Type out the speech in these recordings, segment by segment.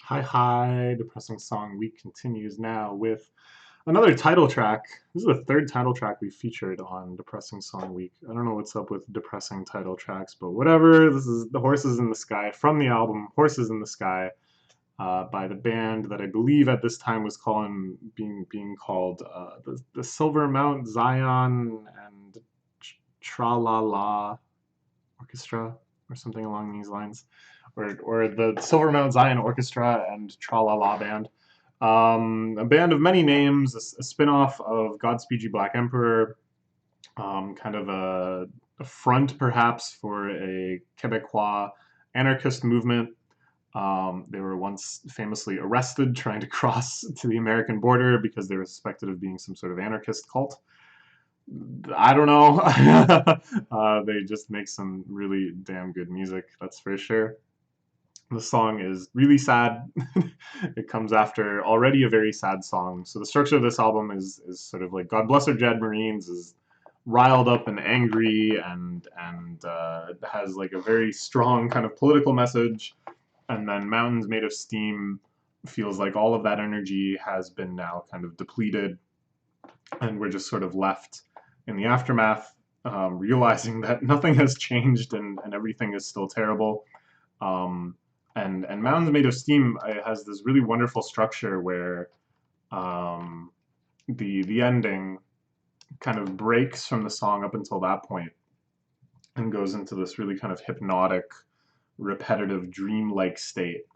Hi, hi. Depressing Song Week continues now with another title track. This is the third title track we featured on Depressing Song Week. I don't know what's up with depressing title tracks, but whatever. This is The Horses in the Sky from the album Horses in the Sky by the band that I believe at this time was being called the Silver Mount Zion and Tra La La Orchestra or something along these lines, or the Silver Mount Zion Orchestra and Tra La La Band. A band of many names, a spin-off of Godspeed You Black Emperor, kind of a front perhaps for a Quebecois anarchist movement. They were once famously arrested trying to cross to the American border because they were suspected of being some sort of anarchist cult. I don't know. They just make some really damn good music, that's for sure. The song is really sad. It comes after already a very sad song. So the structure of this album is sort of like God Bless Our Dead Marines is riled up and angry and has like a very strong kind of political message. And then Mountains Made of Steam feels like all of that energy has been now kind of depleted, and we're just sort of left in the aftermath, realizing that nothing has changed and everything is still terrible. Um, and Mountains Made of Steam has this really wonderful structure where um, the ending kind of breaks from the song up until that point and goes into this really kind of hypnotic, repetitive, dreamlike state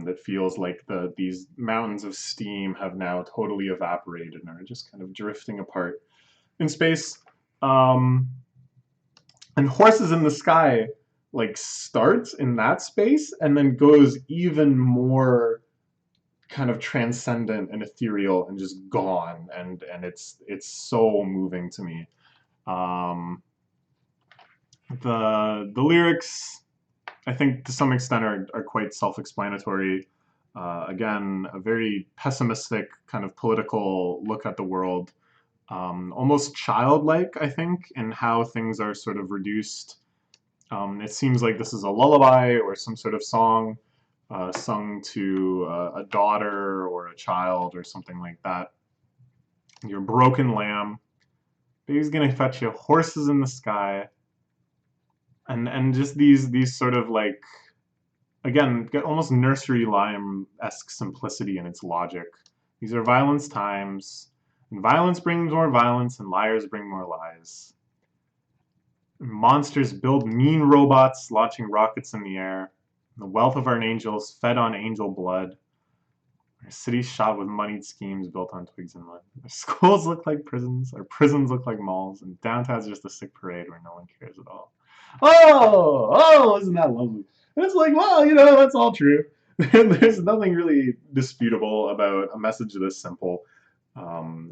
that feels like these mountains of steam have now totally evaporated and are just kind of drifting apart in space. Um, and Horses in the Sky like starts in that space and then goes even more kind of transcendent and ethereal and just gone, and it's so moving to me. Um, the lyrics, I think, to some extent are quite self-explanatory. Again, a very pessimistic kind of political look at the world, almost childlike, I think, in how things are sort of reduced. It seems like this is a lullaby or some sort of song sung to a daughter or a child or something like that. Your broken lamb, baby's gonna fetch you horses in the sky, and just these sort of like, again, almost nursery rhyme-esque simplicity in its logic. These are violence times, and violence brings more violence, and liars bring more lies. Monsters build mean robots launching rockets in the air. The wealth of our angels fed on angel blood. Our cities shot with moneyed schemes built on twigs and mud. Our schools look like prisons. Our prisons look like malls. And downtown's just a sick parade where no one cares at all. Oh, isn't that lovely? And it's like, well, that's all true. There's nothing really disputable about a message this simple.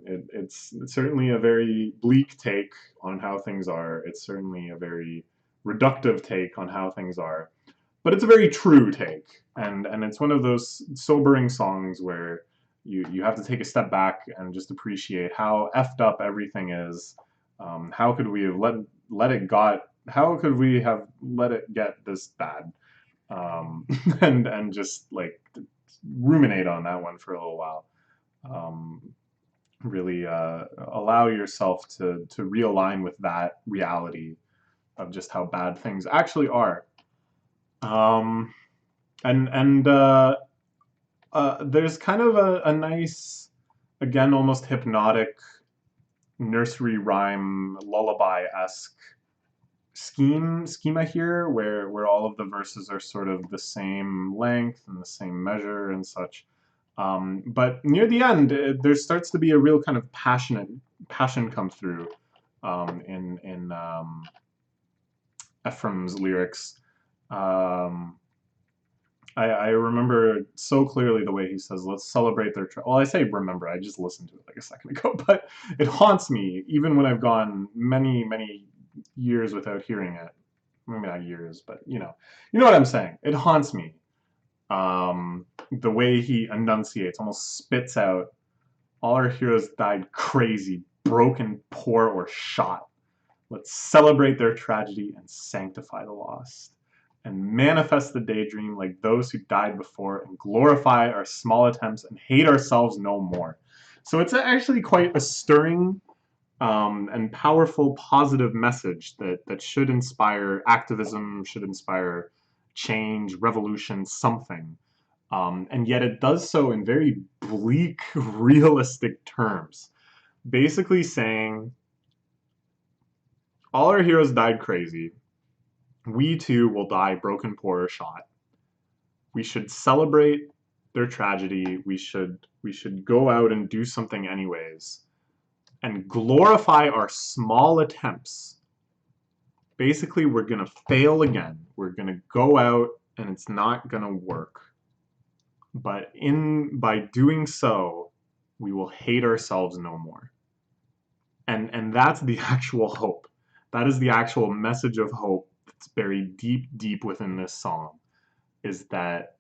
It's certainly a very bleak take on how things are. It's certainly a very reductive take on how things are, but it's a very true take, and it's one of those sobering songs where you have to take a step back and just appreciate how effed up everything is. How could we have let it got? How could we have let it get this bad? And just like ruminate on that one for a little while. Um, really allow yourself to realign with that reality of just how bad things actually are. Um, and there's kind of a nice, again, almost hypnotic nursery rhyme lullaby-esque schema here, where all of the verses are sort of the same length and the same measure and such. But near the end, there starts to be a real kind of passion come through in Ephraim's lyrics. Um, I remember so clearly the way he says, "Let's celebrate their." Well, I say remember. I just listened to it like a second ago, but it haunts me even when I've gone many years without hearing it. Maybe not years, but you know what I'm saying. It haunts me. The way he enunciates, almost spits out, "All our heroes died crazy, broken, poor, or shot. Let's celebrate their tragedy and sanctify the lost." and manifest the daydream like those who died before, and glorify our small attempts and hate ourselves no more. So it's actually quite a stirring and powerful, positive message that should inspire activism, should inspire change, revolution, something. And yet it does so in very bleak, realistic terms. Basically saying, all our heroes died crazy. We too will die broken, poor, or shot. We should celebrate their tragedy. We should go out and do something anyways, and glorify our small attempts. Basically, we're gonna fail again. We're gonna go out and it's not gonna work. But by doing so, we will hate ourselves no more. And that's the actual hope. That is the actual message of hope that's buried deep, deep within this song, is that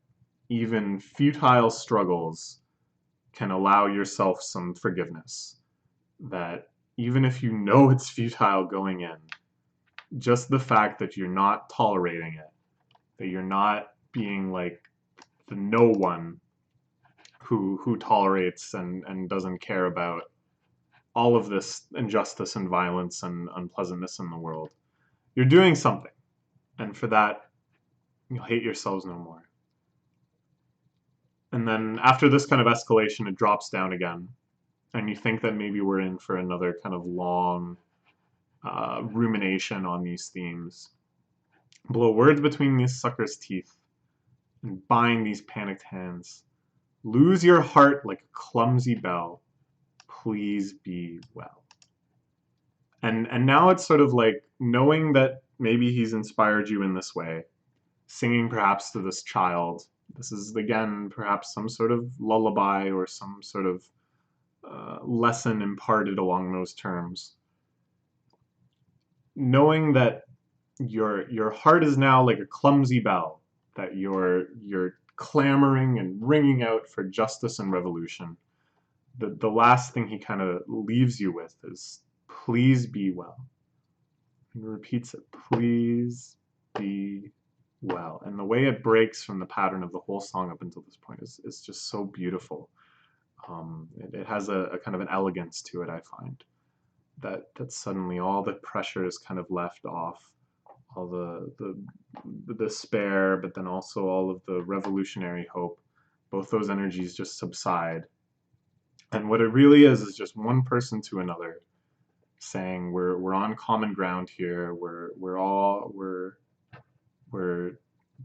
even futile struggles can allow yourself some forgiveness. That even if you know it's futile going in, just the fact that you're not tolerating it, that you're not being like the no one who tolerates and doesn't care about all of this injustice and violence and unpleasantness in the world. You're doing something, and for that, you'll hate yourselves no more. And then after this kind of escalation, it drops down again, and you think that maybe we're in for another kind of long rumination on these themes. Blow words between these suckers' teeth, and bind these panicked hands. Lose your heart like a clumsy bell. Please be well. And now it's sort of like knowing that maybe he's inspired you in this way, singing perhaps to this child. This is, again, perhaps some sort of lullaby or some sort of lesson imparted along those terms. Knowing that your heart is now like a clumsy bell, that you're clamoring and ringing out for justice and revolution. The last thing he kind of leaves you with is, please be well. He repeats it, please be well. And the way it breaks from the pattern of the whole song up until this point is just so beautiful. It has a kind of an elegance to it, I find, that suddenly all the pressure is kind of left off, all the despair, but then also all of the revolutionary hope. Both those energies just subside. And what it really is just one person to another saying, we're on common ground here. We're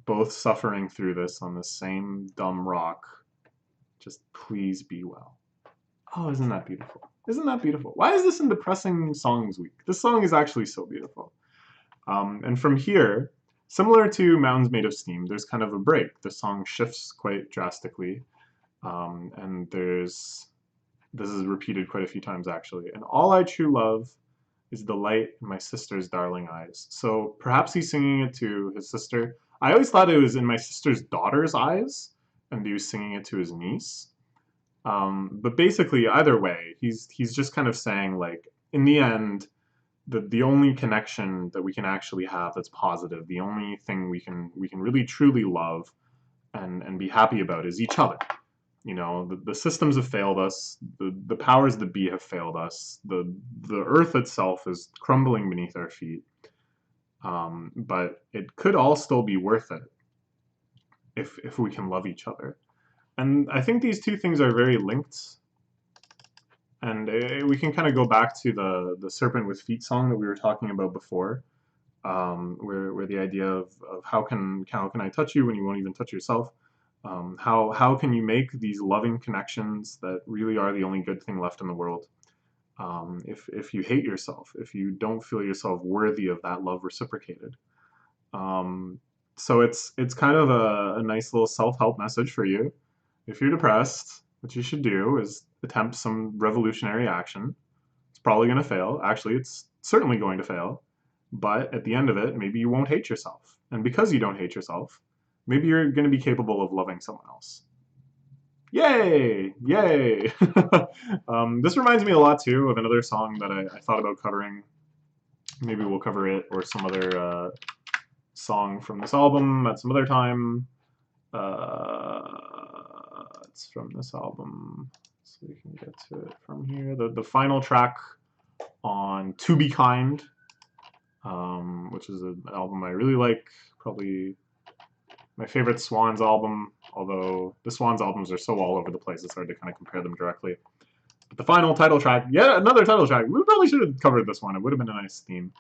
both suffering through this on the same dumb rock. Just please be well. Oh, isn't that beautiful? Isn't that beautiful? Why is this in Depressing Songs Week? This song is actually so beautiful. And from here, similar to Mountains Made of Steam, there's kind of a break. The song shifts quite drastically. And this is repeated quite a few times actually. And all I true love is the light in my sister's darling eyes. So perhaps he's singing it to his sister. I always thought it was in my sister's daughter's eyes, and he was singing it to his niece. But basically, either way, he's just kind of saying, like, in the end, the only connection that we can actually have that's positive, the only thing we can really truly love and be happy about is each other. You know, the systems have failed us, the powers that be have failed us, the earth itself is crumbling beneath our feet. But it could all still be worth it if we can love each other. And I think these two things are very linked. And we can kind of go back to the Serpent with Feet song that we were talking about before, where the idea of how can I touch you when you won't even touch yourself? How can you make these loving connections that really are the only good thing left in the world? If you hate yourself, if you don't feel yourself worthy of that love reciprocated. So it's kind of a nice little self-help message for you. If you're depressed, what you should do is attempt some revolutionary action. It's probably going to fail. Actually, it's certainly going to fail. But at the end of it, maybe you won't hate yourself. And because you don't hate yourself, maybe you're going to be capable of loving someone else. Yay! Yay! This reminds me a lot, too, of another song that I thought about covering. Maybe we'll cover it or some song from this album at some other time. It's from this album, so we can get to it from here. The final track on To Be Kind, which is an album I really like, probably my favorite Swans album, although the Swans albums are so all over the place, it's hard to kind of compare them directly. But the final title track, yeah, another title track. We probably should have covered this one. It would have been a nice theme.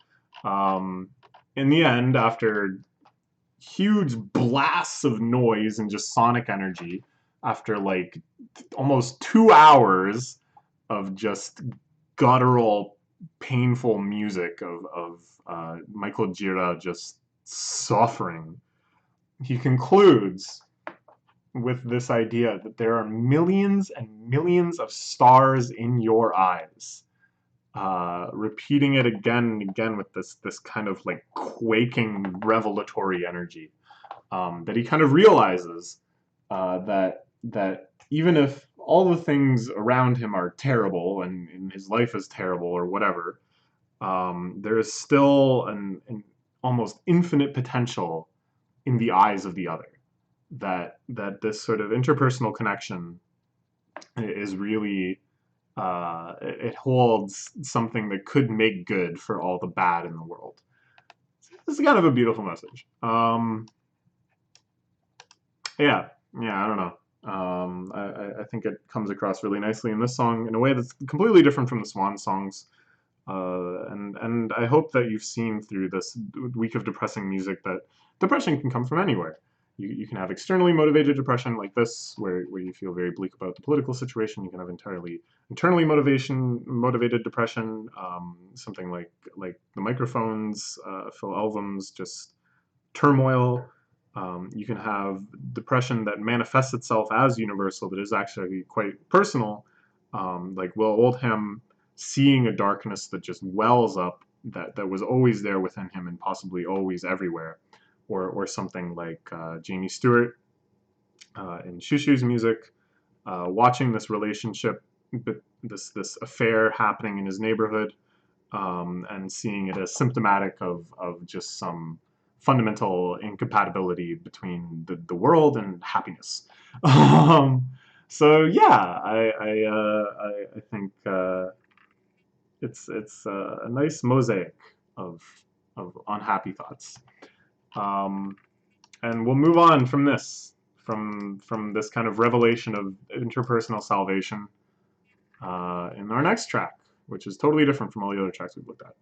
In the end, after huge blasts of noise and just sonic energy, after like almost 2 hours of just guttural, painful music of Michael Gira just suffering, he concludes with this idea that there are millions and millions of stars in your eyes. Repeating it again and again with this kind of like quaking revelatory energy, that he kind of realizes that even if all the things around him are terrible and his life is terrible or whatever, there is still an almost infinite potential in the eyes of the other. That this sort of interpersonal connection is really it holds something that could make good for all the bad in the world. This is kind of a beautiful message. Yeah, I don't know. I think it comes across really nicely in this song in a way that's completely different from the Swan songs. And I hope that you've seen through this week of depressing music that depression can come from anywhere. You can have externally motivated depression like this, where you feel very bleak about the political situation. You can have internally motivated depression, something like the Microphones, Phil Elvum's, just turmoil. You can have depression that manifests itself as universal, that is actually quite personal, like Will Oldham seeing a darkness that just wells up, that was always there within him and possibly always everywhere. Or something like Jamie Stewart in Shoo Shoo's music, watching this relationship, this affair happening in his neighborhood, and seeing it as symptomatic of just some fundamental incompatibility between the world and happiness. So yeah, I think it's a nice mosaic of unhappy thoughts. And we'll move on from this, from this kind of revelation of interpersonal salvation, in our next track, which is totally different from all the other tracks we've looked at.